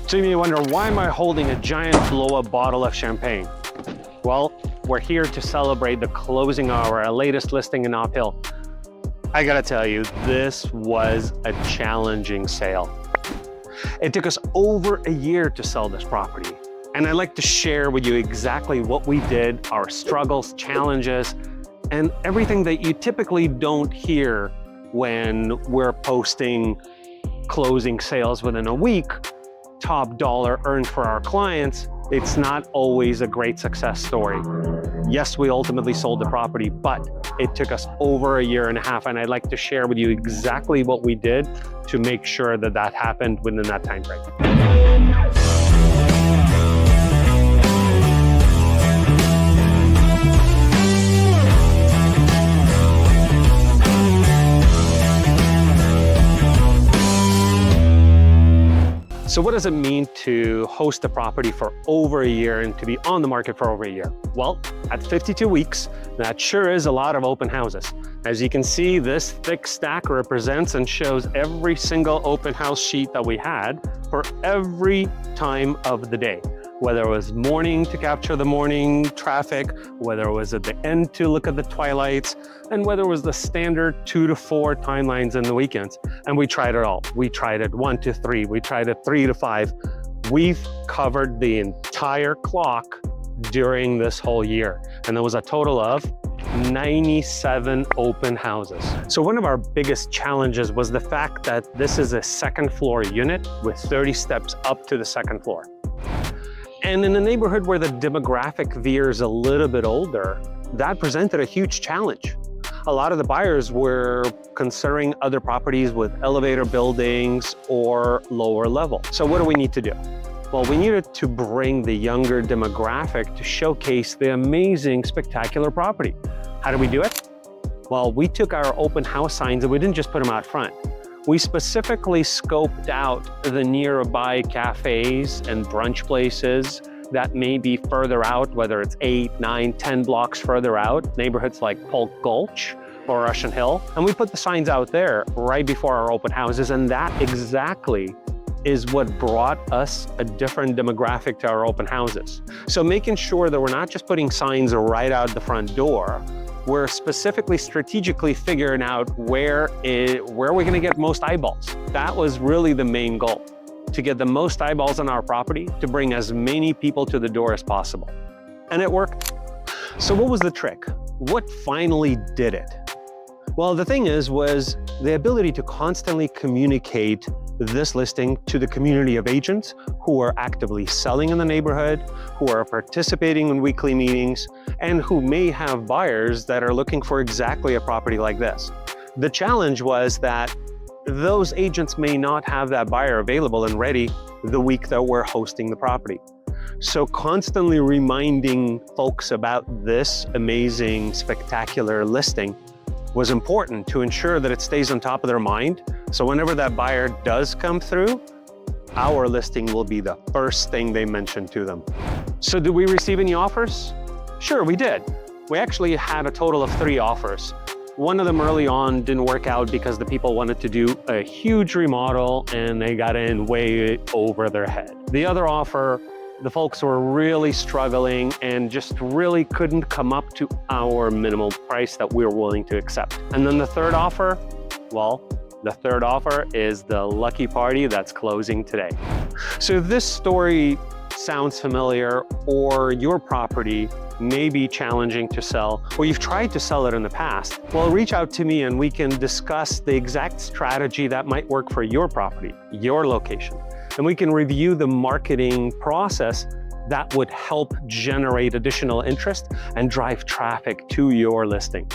So you may wonder, why am I holding a giant blow-up bottle of champagne? Well, we're here to celebrate the closing of our latest listing in Op Hill. I gotta tell you, this was a challenging sale. It took us over a year to sell this property. And I'd like to share with you exactly what we did, our struggles, challenges, and everything that you typically don't hear when we're posting closing sales within a week, top dollar earned for our clients. It's not always a great success story. Yes, we ultimately sold the property, but it took us over a year and a half, and I'd like to share with you exactly what we did to make sure that that happened within that time frame. So what does it mean to host a property for over a year and to be on the market for over a year? Well, at 52 weeks, that sure is a lot of open houses. As you can see, this thick stack represents and shows every single open house sheet that we had for every time of the day. Whether it was morning to capture the morning traffic, whether it was at the end to look at the twilights, and whether it was the standard 2 to 4 timelines in the weekends. And we tried it all. We tried it 1 to 3, we tried it 3 to 5. We've covered the entire clock during this whole year. And there was a total of 97 open houses. So one of our biggest challenges was the fact that this is a second floor unit with 30 steps up to the second floor. And in a neighborhood where the demographic veers a little bit older, that presented a huge challenge. A lot of the buyers were considering other properties with elevator buildings or lower level. So what do we need to do? Well, we needed to bring the younger demographic to showcase the amazing, spectacular property. How do we do it? Well, we took our open house signs and we didn't just put them out front. We specifically scoped out the nearby cafes and brunch places that may be further out, whether it's 8, 9, 10 blocks further out, neighborhoods like Polk Gulch or Russian Hill. And we put the signs out there right before our open houses, and that exactly is what brought us a different demographic to our open houses. So making sure that we're not just putting signs right out the front door, we're specifically strategically figuring out where are we gonna get most eyeballs. That was really the main goal, to get the most eyeballs on our property, to bring as many people to the door as possible. And it worked. So what was the trick? What finally did it? Well, the thing was the ability to constantly communicate this listing to the community of agents who are actively selling in the neighborhood, who are participating in weekly meetings, and who may have buyers that are looking for exactly a property like this. The challenge was that those agents may not have that buyer available and ready the week that we're hosting the property. So constantly reminding folks about this amazing, spectacular listing was important to ensure that it stays on top of their mind. So whenever that buyer does come through, our listing will be the first thing they mention to them. So did we receive any offers? Sure, we did. We actually had a total of 3 offers. One of them early on didn't work out because the people wanted to do a huge remodel and they got in way over their head. The other offer, the folks were really struggling and just really couldn't come up to our minimum price that we were willing to accept. And then the third offer, well, the third offer is the lucky party that's closing today. So if this story sounds familiar, or your property may be challenging to sell, or you've tried to sell it in the past, well, reach out to me and we can discuss the exact strategy that might work for your property, your location. And we can review the marketing process that would help generate additional interest and drive traffic to your listing.